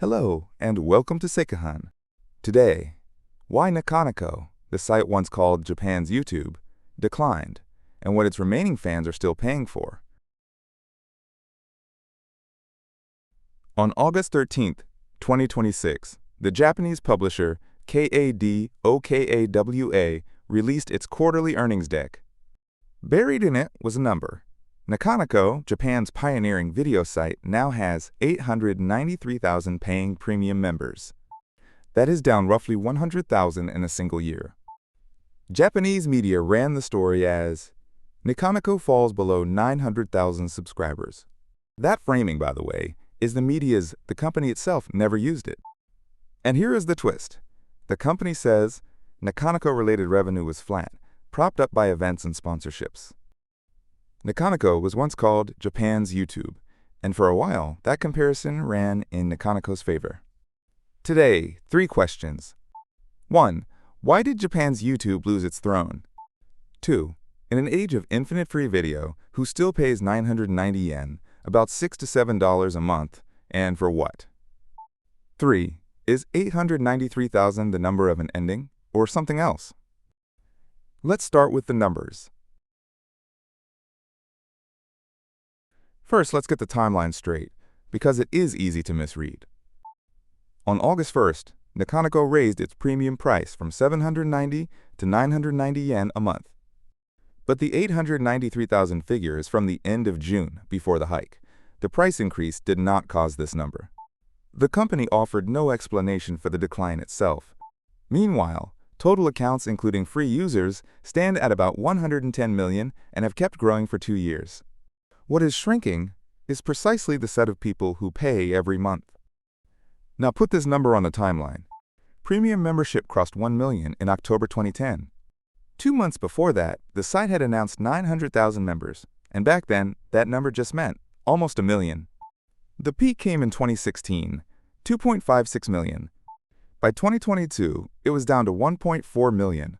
Hello, and welcome to Seikahan. Today, why Niconico, the site once called Japan's YouTube, declined, and what its remaining fans are still paying for. On August 13, 2026, the Japanese publisher KADOKAWA released its quarterly earnings deck. Buried in it was a number. Niconico, Japan's pioneering video site, now has 893,000 paying premium members. That is down roughly 100,000 in a single year. Japanese media ran the story as, Niconico falls below 900,000 subscribers. That framing, by the way, is the media's. The company itself never used it. And here is the twist. The company says Niconico-related revenue was flat, propped up by events and sponsorships. Niconico was once called Japan's YouTube, and for a while, that comparison ran in Niconico's favor. Today, 3 questions. 1. Why did Japan's YouTube lose its throne? 2. In an age of infinite free video, who still pays 990 yen, about $6 to $7 a month, and for what? 3. Is 893,000 the number of an ending, or something else? Let's start with the numbers. First, let's get the timeline straight, because it is easy to misread. On August 1st, Niconico raised its premium price from 790 to 990 yen a month. But the 893,000 figure is from the end of June, before the hike. The price increase did not cause this number. The company offered no explanation for the decline itself. Meanwhile, total accounts including free users stand at about 110 million and have kept growing for 2 years. What is shrinking is precisely the set of people who pay every month. Now put this number on a timeline. Premium membership crossed 1 million in October 2010. 2 months before that, the site had announced 900,000 members, and back then, that number just meant almost a million. The peak came in 2016, 2.56 million. By 2022, it was down to 1.4 million.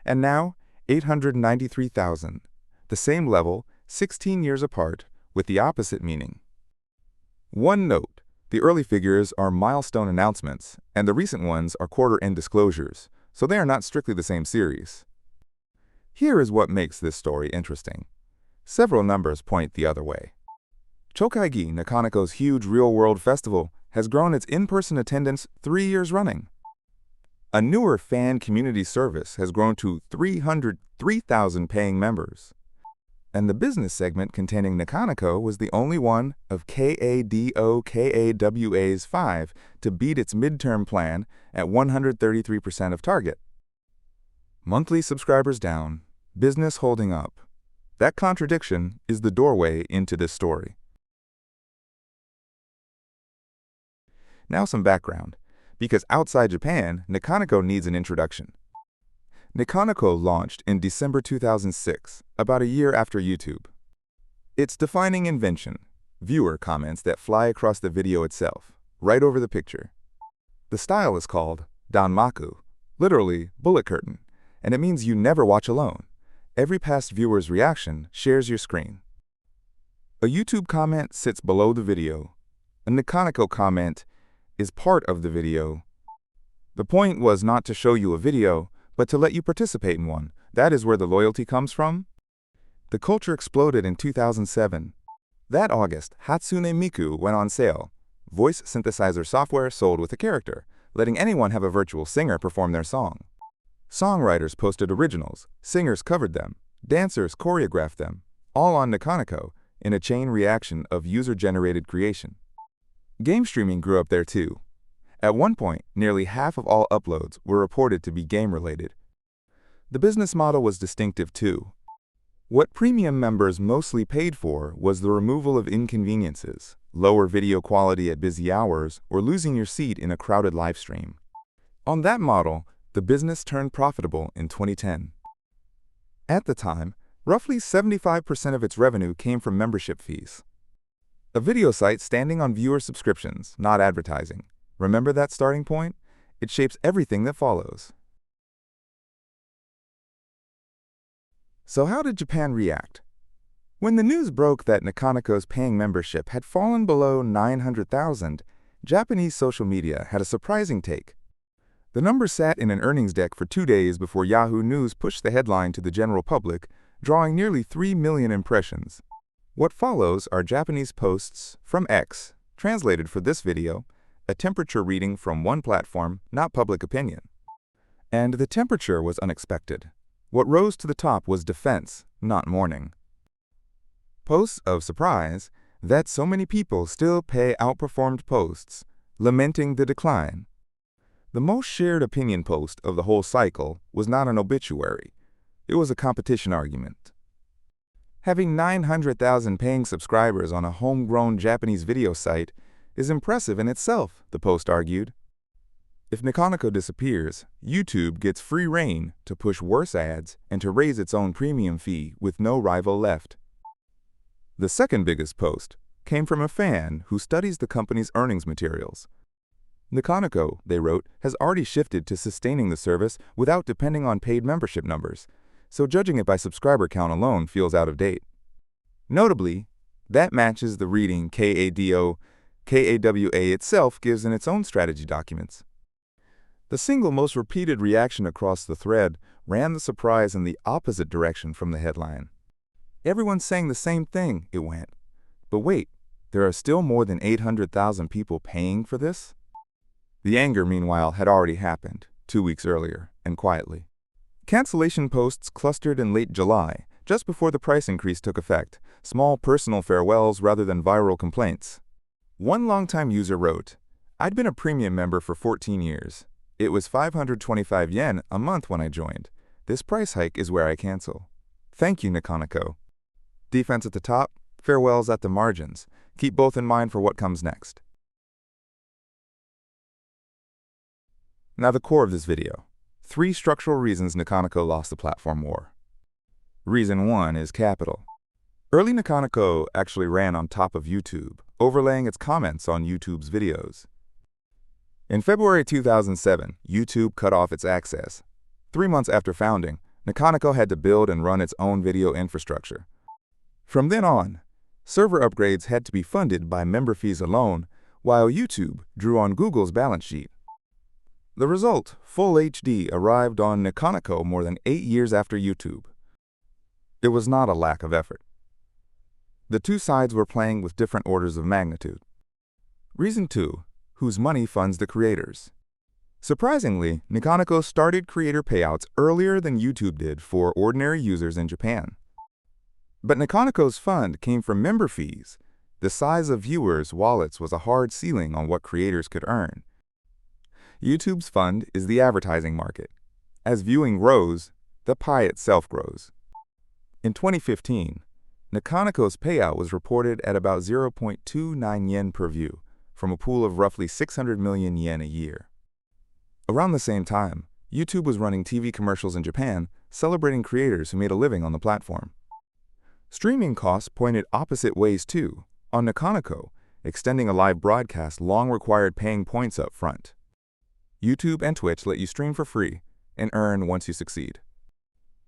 And now, 893,000, the same level, 16 years apart, with the opposite meaning. One note, the early figures are milestone announcements, and the recent ones are quarter-end disclosures, so they are not strictly the same series. Here is what makes this story interesting. Several numbers point the other way. Chokaigi, Niconico's huge real-world festival, has grown its in-person attendance 3 years running. A newer fan community service has grown to 303,000 paying members. And the business segment containing Niconico was the only one of KADOKAWA's 5 to beat its midterm plan at 133% of target. Monthly subscribers down, business holding up. That contradiction is the doorway into this story. Now some background, because outside Japan, Niconico needs an introduction. Niconico launched in December 2006, about a year after YouTube. Its defining invention, viewer comments that fly across the video itself, right over the picture. The style is called danmaku, literally bullet curtain, and it means you never watch alone. Every past viewer's reaction shares your screen. A YouTube comment sits below the video. A Niconico comment is part of the video. The point was not to show you a video, but to let you participate in one. That is where the loyalty comes from. The culture exploded in 2007. That August, Hatsune Miku went on sale. Voice synthesizer software sold with a character, letting anyone have a virtual singer perform their song. Songwriters posted originals, singers covered them, dancers choreographed them, all on Niconico in a chain reaction of user-generated creation. Game streaming grew up there too. At one point, nearly half of all uploads were reported to be game-related. The business model was distinctive too. What premium members mostly paid for was the removal of inconveniences, lower video quality at busy hours, or losing your seat in a crowded livestream. On that model, the business turned profitable in 2010. At the time, roughly 75% of its revenue came from membership fees. A video site standing on viewer subscriptions, not advertising. Remember that starting point? It shapes everything that follows. So how did Japan react? When the news broke that Niconico's paying membership had fallen below 900,000, Japanese social media had a surprising take. The number sat in an earnings deck for 2 days before Yahoo News pushed the headline to the general public, drawing nearly 3 million impressions. What follows are Japanese posts from X, translated for this video, a temperature reading from one platform, not public opinion. And the temperature was unexpected. What rose to the top was defense, not mourning. Posts of surprise that so many people still pay outperformed posts, lamenting the decline. The most shared opinion post of the whole cycle was not an obituary. It was a competition argument. Having 900,000 paying subscribers on a homegrown Japanese video site is impressive in itself, the post argued. If Niconico disappears, YouTube gets free rein to push worse ads and to raise its own premium fee with no rival left. The second biggest post came from a fan who studies the company's earnings materials. Niconico, they wrote, has already shifted to sustaining the service without depending on paid membership numbers, so judging it by subscriber count alone feels out of date. Notably, that matches the reading KADOKAWA itself gives in its own strategy documents. The single most repeated reaction across the thread ran the surprise in the opposite direction from the headline. Everyone's saying the same thing, it went. But wait, there are still more than 800,000 people paying for this? The anger, meanwhile, had already happened, 2 weeks earlier, and quietly. Cancellation posts clustered in late July, just before the price increase took effect, small personal farewells rather than viral complaints. One longtime user wrote, "I'd been a premium member for 14 years. It was 525 yen a month when I joined. This price hike is where I cancel. Thank you, Niconico." Defense at the top, farewells at the margins. Keep both in mind for what comes next. Now the core of this video. 3 structural reasons Niconico lost the platform war. Reason 1 is capital. Early Niconico actually ran on top of YouTube, overlaying its comments on YouTube's videos. In February 2007, YouTube cut off its access. 3 months after founding, Niconico had to build and run its own video infrastructure. From then on, server upgrades had to be funded by member fees alone, while YouTube drew on Google's balance sheet. The result, Full HD, arrived on Niconico more than 8 years after YouTube. It was not a lack of effort. The two sides were playing with different orders of magnitude. Reason 2, whose money funds the creators. Surprisingly, Niconico started creator payouts earlier than YouTube did for ordinary users in Japan. But Niconico's fund came from member fees. The size of viewers' wallets was a hard ceiling on what creators could earn. YouTube's fund is the advertising market. As viewing grows, the pie itself grows. In 2015, Niconico's payout was reported at about 0.29 yen per view, from a pool of roughly 600 million yen a year. Around the same time, YouTube was running TV commercials in Japan, celebrating creators who made a living on the platform. Streaming costs pointed opposite ways too. On Niconico, extending a live broadcast long required paying points up front. YouTube and Twitch let you stream for free and earn once you succeed.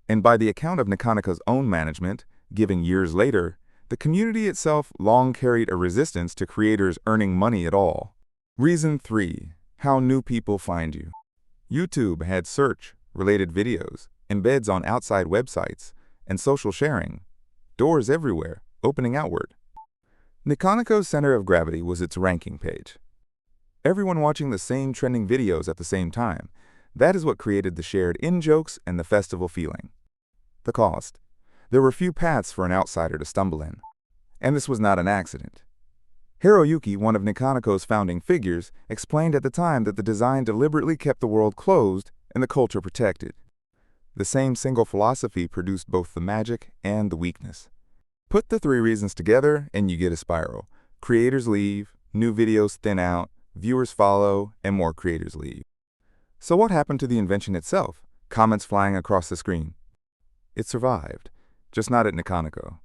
And by the account of Niconico's own management, given years later, the community itself long carried a resistance to creators earning money at all. Reason 3. How new people find you. YouTube had search, related videos, embeds on outside websites, and social sharing. Doors everywhere, opening outward. Niconico's center of gravity was its ranking page. Everyone watching the same trending videos at the same time. That is what created the shared in-jokes and the festival feeling. The cost. There were few paths for an outsider to stumble in. And this was not an accident. Hiroyuki, one of Niconico's founding figures, explained at the time that the design deliberately kept the world closed and the culture protected. The same single philosophy produced both the magic and the weakness. Put the 3 reasons together and you get a spiral. Creators leave, new videos thin out, viewers follow, and more creators leave. So what happened to the invention itself? Comments flying across the screen. It survived, just not at Niconico.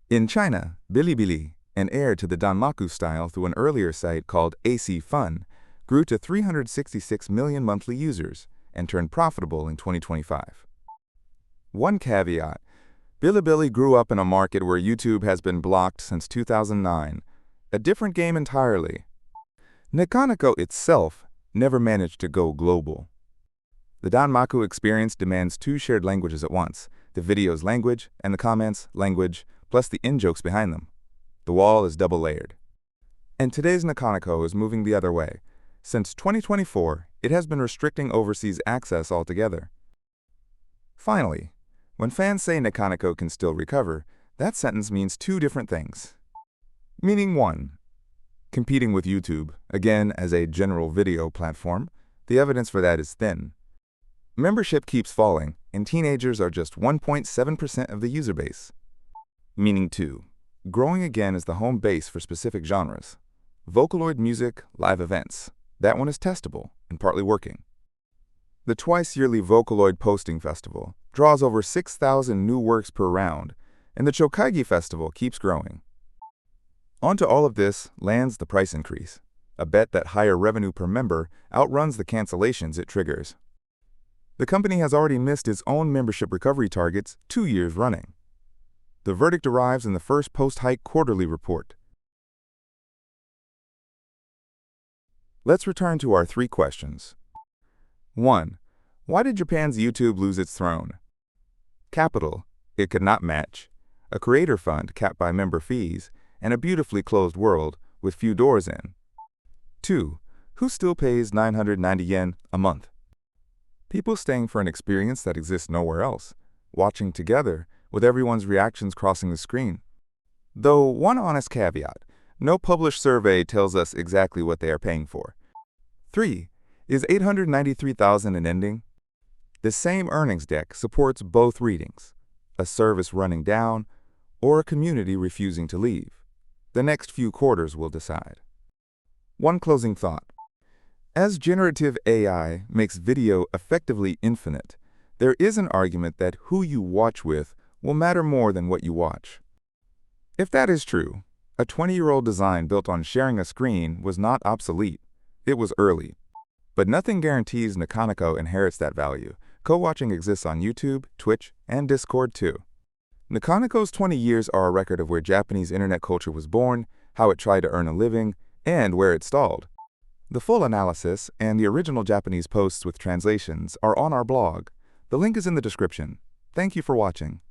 In China, Bilibili, an heir to the danmaku style through an earlier site called AC Fun, grew to 366 million monthly users and turned profitable in 2025. One caveat, Bilibili grew up in a market where YouTube has been blocked since 2009, a different game entirely. Niconico itself never managed to go global. The danmaku experience demands two shared languages at once, the video's language and the comments' language, plus the in-jokes behind them. The wall is double-layered. And today's Niconico is moving the other way. Since 2024, it has been restricting overseas access altogether. Finally, when fans say Niconico can still recover, that sentence means two different things. Meaning one, competing with YouTube, again as a general video platform, the evidence for that is thin. Membership keeps falling, and teenagers are just 1.7% of the user base. Meaning two, growing again as the home base for specific genres. Vocaloid music, live events. That one is testable and partly working. The twice-yearly Vocaloid Posting Festival draws over 6,000 new works per round, and the Chokaigi Festival keeps growing. Onto all of this lands the price increase, a bet that higher revenue per member outruns the cancellations it triggers. The company has already missed its own membership recovery targets 2 years running. The verdict arrives in the first post-hike quarterly report. Let's return to our three questions. 1. Why did Japan's YouTube lose its throne? Capital, it could not match, a creator fund capped by member fees, and a beautifully closed world with few doors in. 2. Who still pays 990 yen a month? People staying for an experience that exists nowhere else, watching together with everyone's reactions crossing the screen. Though one honest caveat, no published survey tells us exactly what they are paying for. 3. Is 893,000 an ending? The same earnings deck supports both readings, a service running down or a community refusing to leave. The next few quarters will decide. One closing thought. As generative AI makes video effectively infinite, there is an argument that who you watch with will matter more than what you watch. If that is true, a 20-year-old design built on sharing a screen was not obsolete. It was early. But nothing guarantees Niconico inherits that value. Co-watching exists on YouTube, Twitch, and Discord too. Niconico's 20 years are a record of where Japanese internet culture was born, how it tried to earn a living, and where it stalled. The full analysis and the original Japanese posts with translations are on our blog. The link is in the description. Thank you for watching.